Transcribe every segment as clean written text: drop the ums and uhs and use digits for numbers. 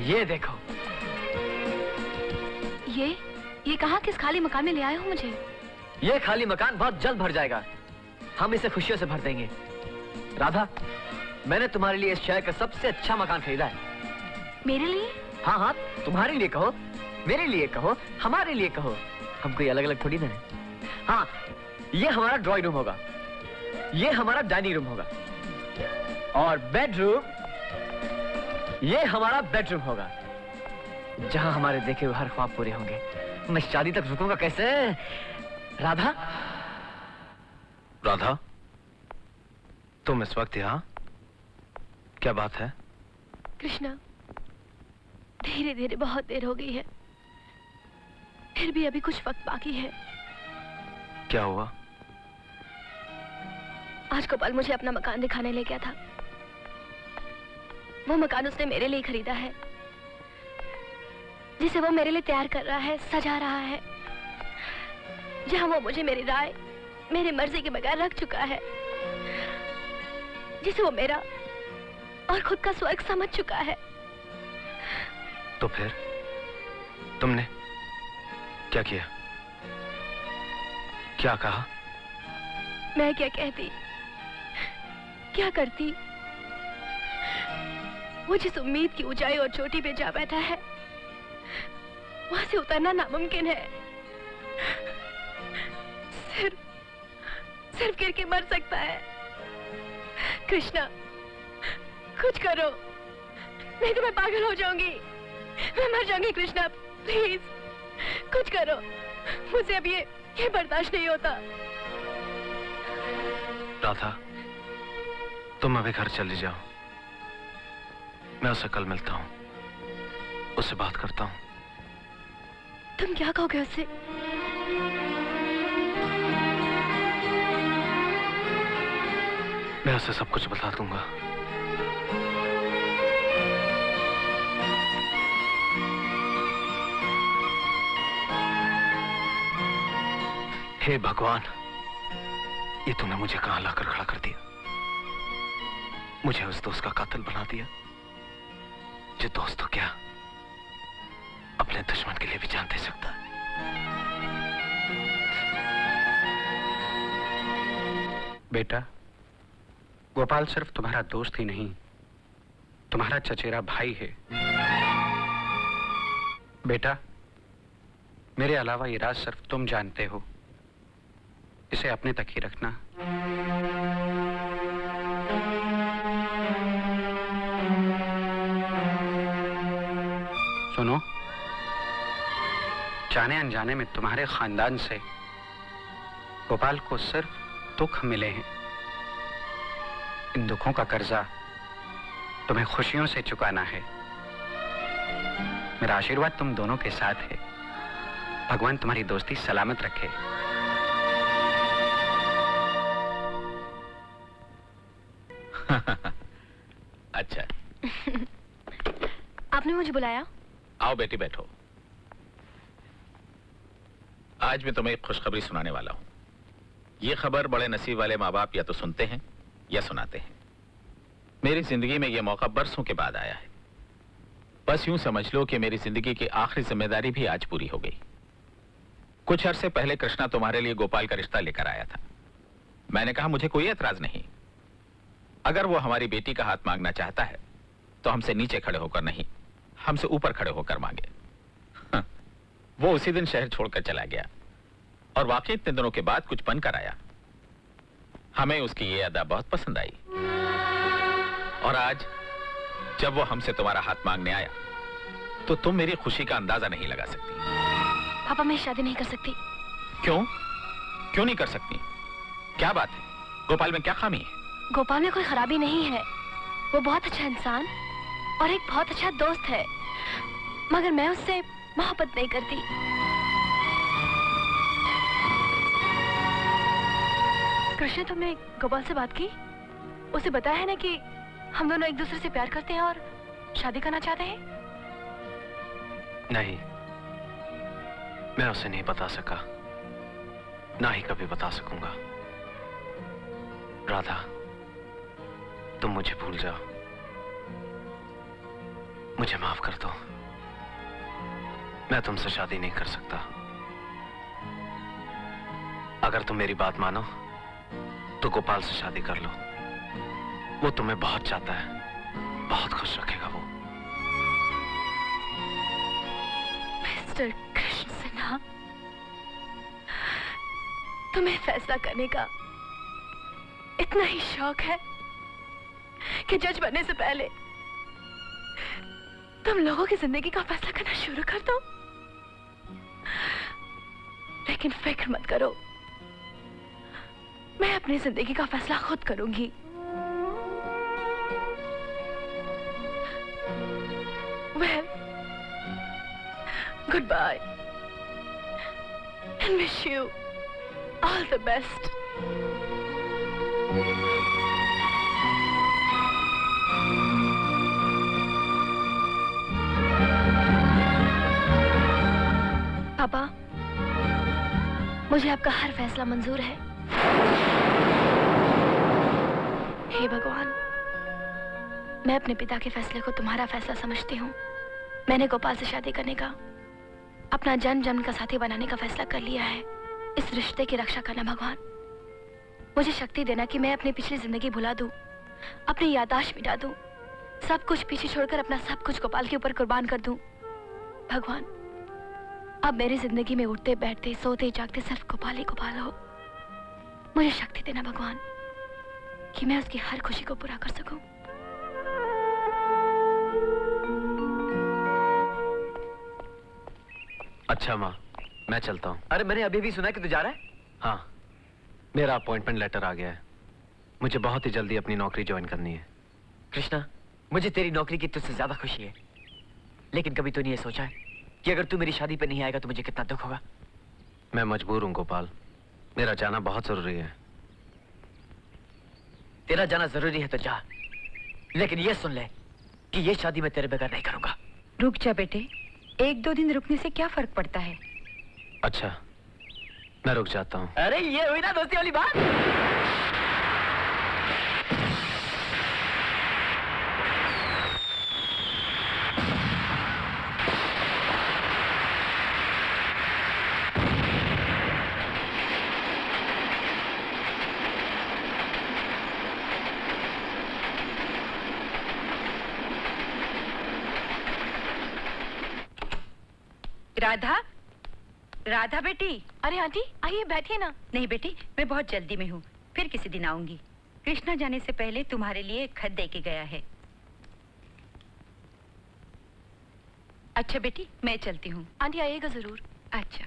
ये देखो। ये कहाँ किस खाली मकान में ले आए हो मुझे? ये खाली मकान बहुत जल्द भर जाएगा। हम इसे खुशियों से भर देंगे। राधा, मैंने तुम्हारे लिए इस शहर का सबसे अच्छा मकान खरीदा है। मेरे लिए? हाँ हाँ, तुम्हारे लिए कहो, मेरे लिए कहो, हमारे लिए कहो, हम कोई अलग अलग थोड़ी ना है। हाँ, ये हमारा ड्राइंग रूम होगा, ये हमारा डाइनिंग रूम होगा, और बेडरूम, ये हमारा बेडरूम होगा, जहां हमारे देखे हुए हर ख्वाब पूरे होंगे। मैं शादी तक रुकूंगा कैसे? राधा? राधा, तुम इस वक्त यहाँ? क्या बात है? कृष्णा, धीरे धीरे बहुत देर हो गई है, फिर भी अभी कुछ वक्त बाकी है। क्या हुआ? आज गोपाल मुझे अपना मकान दिखाने ले गया था। वो मकान उसने मेरे लिए खरीदा है, जिसे वो मेरे लिए तैयार कर रहा है, सजा रहा है, जहां वो मुझे मेरी राय, मेरी मर्जी के बगैर रख चुका है, जिसे वो मेरा और खुद का स्वर्ग समझ चुका है। तो फिर तुमने क्या किया? क्या कहा? मैं क्या कहती, क्या करती? वो जिस उम्मीद की ऊंचाई और चोटी पे जा बैठा है, वहां से उतरना नामुमकिन है। सिर्फ गिर के मर सकता है। कृष्णा, कुछ करो, नहीं तो मैं पागल हो जाऊंगी, मैं मर जाऊंगी। कृष्णा प्लीज कुछ करो, मुझे अब ये बर्दाश्त नहीं होता। राधा, तुम अभी घर चली जाओ, मैं उससे कल मिलता हूँ, उससे बात करता हूँ। तुम क्या कहोगे उससे? मैं उसे सब कुछ बता दूंगा। हे भगवान, ये तूने मुझे कहां लाकर खड़ा कर दिया? मुझे उस दोस्त का कातिल बना दिया, जो दोस्त तो क्या अपने दुश्मन के लिए भी जान दे सकता है। बेटा, गोपाल सिर्फ तुम्हारा दोस्त ही नहीं, तुम्हारा चचेरा भाई है। बेटा, मेरे अलावा ये राज सिर्फ तुम जानते हो, इसे अपने तक ही रखना। सुनो, जाने अनजाने में तुम्हारे खानदान से गोपाल को सिर्फ दुख मिले हैं। इन दुखों का कर्जा तुम्हें खुशियों से चुकाना है। मेरा आशीर्वाद तुम दोनों के साथ है। भगवान तुम्हारी दोस्ती सलामत रखे। अच्छा। आपने मुझे बुलाया? आओ बेटी, बैठो। आज मैं तुम्हें एक खुशखबरी सुनाने वाला हूं। ये खबर बड़े नसीब वाले माँ बाप या तो सुनते हैं या सुनाते हैं। मेरी जिंदगी में यह मौका बरसों के बाद आया है। बस यूं समझ लो कि मेरी जिंदगी की आखिरी जिम्मेदारी भी आज पूरी हो गई। कुछ अरसे पहले कृष्णा तुम्हारे लिए गोपाल का रिश्ता लेकर आया था। मैंने कहा मुझे कोई एतराज नहीं, अगर वो हमारी बेटी का हाथ मांगना चाहता है तो हमसे नीचे खड़े होकर नहीं, हमसे ऊपर खड़े होकर मांगे। वो उसी दिन शहर छोड़कर चला गया और वाकई इतने दिनों के बाद कुछ बनकर आया। हमें उसकी ये अदा बहुत पसंद आई और आज जब वो हमसे तुम्हारा हाथ मांगने आया तो तुम मेरी खुशी का अंदाजा नहीं लगा सकती। पापा, मैं शादी नहीं कर सकती। क्यों? क्यों नहीं कर सकती? क्या बात है? गोपाल में क्या खामी है? गोपाल में कोई खराबी नहीं है। वो बहुत अच्छा इंसान और एक बहुत अच्छा दोस्त है, मगर मैं उससे मोहब्बत नहीं करती। कृष्ण, तुमने गोपाल से बात की? उसे बताया है ना कि हम दोनों एक दूसरे से प्यार करते हैं और शादी करना चाहते हैं? नहीं, मैं उसे नहीं बता सका, ना ही कभी बता सकूंगा। राधा, तुम मुझे भूल जाओ। मुझे माफ कर दो। मैं तुमसे शादी नहीं कर सकता। अगर तुम मेरी बात मानो तो गोपाल से शादी कर लो। वो तुम्हें बहुत चाहता है, बहुत खुश रखेगा वो। मिस्टर कृष्ण सिन्हा, तुम्हें फैसला करने का इतना ही शौक है कि जज बनने से पहले तुम लोगों की जिंदगी का फैसला करना शुरू कर दो। लेकिन फिक्र मत करो, मैं अपनी जिंदगी का फैसला खुद करूंगी। Well, goodbye and wish you all the best. पापा, मुझे आपका हर फैसला मंजूर है। हे भगवान, मैं अपने पिता के फैसले को तुम्हारा फैसला समझती हूँ। मैंने गोपाल से शादी करने का, अपना जन्म जन्म का साथी बनाने का फैसला कर लिया है। इस रिश्ते की रक्षा करना भगवान। मुझे शक्ति देना कि मैं अपनी पिछली जिंदगी भुला दूं, अपनी याददाश्त मिटा दूं, सब कुछ पीछे छोड़कर अपना सब कुछ गोपाल के ऊपर कुर्बान कर दूं। भगवान, अब मेरी जिंदगी में उठते बैठते सोते जागते सिर्फ गोपाल ही गोपाल हो। मुझे शक्ति देना भगवान कि मैं उसकी हर खुशी को पूरा कर सकूं। अच्छा माँ, मैं चलता हूँ। अरे मैंने अभी भी सुना कि तू जा रहा है। हाँ, मेरा अपॉइंटमेंट लेटर आ गया है। मुझे बहुत ही जल्दी अपनी नौकरी ज्वाइन करनी है। कृष्णा, मुझे तेरी नौकरी की तुझसे ज्यादा खुशी है, लेकिन कभी तूने ये सोचा है कि अगर तू मेरी शादी पे नहीं आएगा तो मुझे कितना दुख होगा? मैं मजबूर हूँ गोपाल, मेरा जाना बहुत जरूरी है। तेरा जाना जरूरी है तो जा, लेकिन ये सुन ले कि ये शादी मैं तेरे बगैर नहीं करूंगा। रुक जा बेटे, एक दो दिन रुकने से क्या फर्क पड़ता है। अच्छा, मैं रुक जाता हूँ। अरे ये हुई ना दोस्ती वाली बात। राधा, राधा बेटी। अरे आंटी, आइए बैठिए ना। नहीं बेटी, मैं बहुत जल्दी में हूँ, फिर किसी दिन आऊंगी। कृष्णा जाने से पहले तुम्हारे लिए एक खत दे के गया है। अच्छा बेटी, मैं चलती हूँ। आंटी आइएगा जरूर। अच्छा।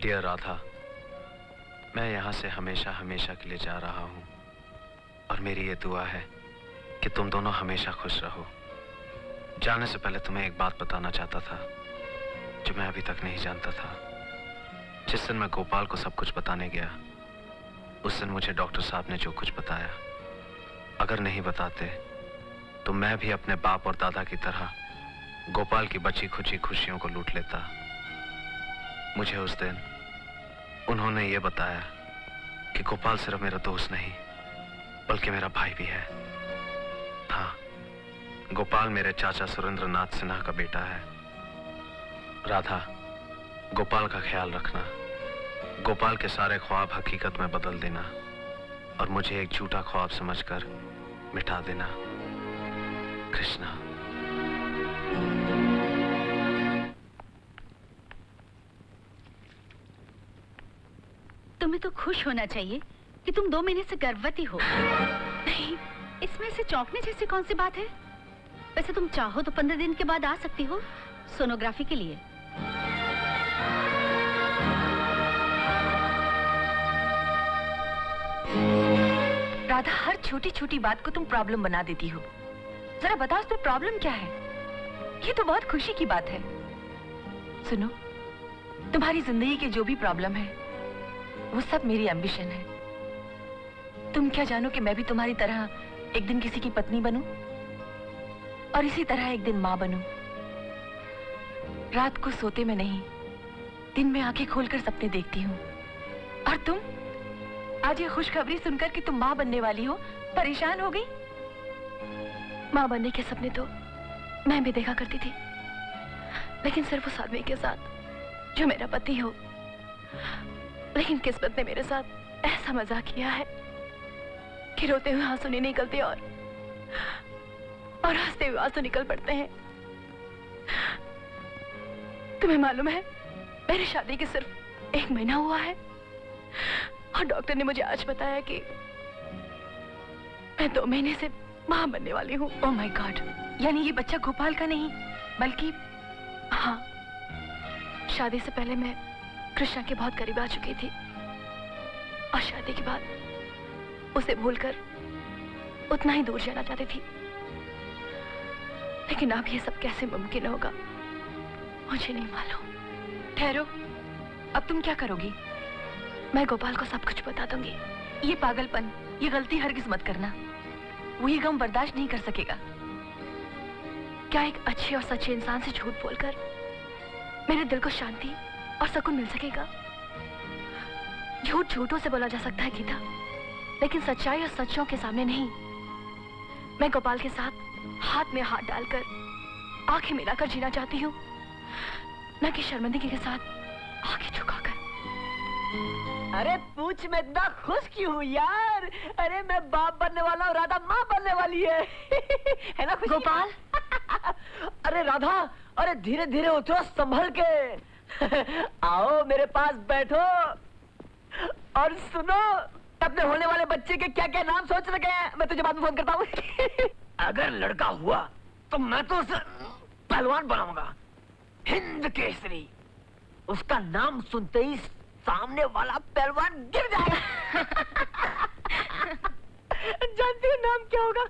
डियर राधा, मैं यहाँ से हमेशा हमेशा के लिए जा रहा हूँ और मेरी ये दुआ है कि तुम दोनों हमेशा खुश रहो। जाने से पहले तुम्हें एक बात बताना चाहता था जो मैं अभी तक नहीं जानता था। जिस दिन मैं गोपाल को सब कुछ बताने गया, उस दिन मुझे डॉक्टर साहब ने जो कुछ बताया, अगर नहीं बताते तो मैं भी अपने बाप और दादा की तरह गोपाल की बची खुची खुशियों को लूट लेता। मुझे उस दिन उन्होंने ये बताया कि गोपाल सिर्फ मेरा दोस्त नहीं बल्कि मेरा भाई भी है। हाँ, गोपाल मेरे चाचा सुरेंद्र नाथ सिन्हा का बेटा है। राधा, गोपाल का ख्याल रखना, गोपाल के सारे ख्वाब हकीकत में बदल देना और मुझे एक झूठा ख्वाब समझकर मिटा देना। कृष्णा। तुम्हें तो खुश होना चाहिए कि तुम 2 महीने से गर्भवती हो। नहीं, इसमें से चौंकने जैसी कौन सी बात है। वैसे तुम चाहो तो 15 दिन के बाद आ सकती हो सोनोग्राफी के लिए। राधा, हर छोटी छोटी बात को तुम प्रॉब्लम बना देती हो। जरा बताओ उसमें प्रॉब्लम क्या है? ये तो बहुत खुशी की बात है। सुनो, तुम्हारी जिंदगी के जो भी प्रॉब्लम है वो सब मेरी एम्बिशन है। तुम क्या जानो कि मैं भी तुम्हारी तरह एक दिन किसी की पत्नी बनूं और इसी तरह एक दिन माँ बनूं। रात को सोते में नहीं, दिन में आंखें खोलकर सपने देखती हूँ। और तुम आज ये खुशखबरी सुनकर कि तुम माँ बनने वाली हो, परेशान हो गई? माँ बनने के सपने तो मैं भी देखा करती थी, लेकिन सिर्फ उस आदमी के साथ जो मेरा पति हो। लेकिन किस्मत ने मेरे साथ ऐसा मजाक किया है कि रोते हुए आंसू नहीं निकलते और हंसते हुए आंसू निकल पड़ते हैं। तुम्हें मालूम है, मेरी शादी के सिर्फ 1 महीना हुआ है और डॉक्टर ने मुझे आज बताया कि मैं 2 महीने से मां बनने वाली हूँ। ओह माय गॉड, यानी ये बच्चा गोपाल का नहीं बल्कि... हाँ, शादी से पहले मैं कृष्णा के बहुत करीब आ चुकी थी और शादी के बाद उसे भूलकर उतना ही दूर जाना चाहती थी। लेकिन अब ये सब कैसे मुमकिन होगा मुझे नहीं मालूम। ठहरो, अब तुम क्या करोगी? मैं गोपाल को सब कुछ बता दूंगी। ये पागलपन, ये गलती हरगिज मत करना। वो ये गम बर्दाश्त नहीं कर सकेगा। क्या एक अच्छे और सच्चे इंसान से झूठ बोलकर मेरे दिल को शांति और सुकून मिल सकेगा? झूठ झूठों से बोला जा सकता है गीता, लेकिन सच्चाई और सच्चों के सामने नहीं। मैं गोपाल के साथ हाथ में हाथ डालकर आंखें मिलाकर जीना चाहती हूँ, न कि शर्मिंदगी के साथ आंखें झुकाकर। अरे पूछ, मैं इतना खुश क्यों हूँ यार? अरे मैं बाप बनने वाला हूँ, राधा माँ बनने वाली है। है ना खुशी? गोपाल! अरे राधा, अरे धीरे धीरे उठो, संभल के। आओ मेरे पास बैठो और सुनो, अपने होने वाले बच्चे के क्या क्या नाम सोच रखे हैं, मैं तुझे बाद में फोन करता हूँ। अगर लड़का हुआ तो मैं तो उसे पहलवान बनाऊंगा, हिंद केसरी। उसका नाम सुनते ही सामने वाला पहलवान गिर जाएगा। जानती हो नाम क्या होगा?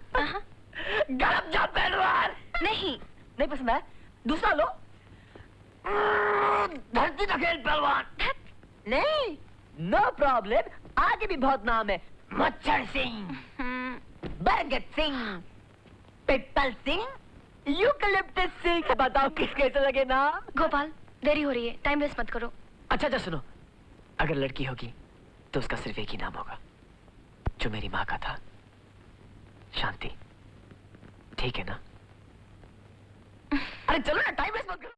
गरम जा पहलवान। नहीं, नहीं पसंद है? दूसरा लो, धरती धकेल पहलवान। नहीं, नो प्रॉब्लम, आगे भी बहुत नाम है। मच्छर सिंह, बरगद सिंह, पिपल सिंह, यूकलिप्टस सिंह। बताओ किस कैसे लगे नाम? गोपाल, देरी हो रही है, टाइम वेस्ट मत करो। अच्छा सुनो, अगर लड़की होगी तो उसका सिर्फ एक ही नाम होगा जो मेरी माँ का था, शांति। ठीक है ना? अरे चलो ना, टाइम वेस्ट मत करो।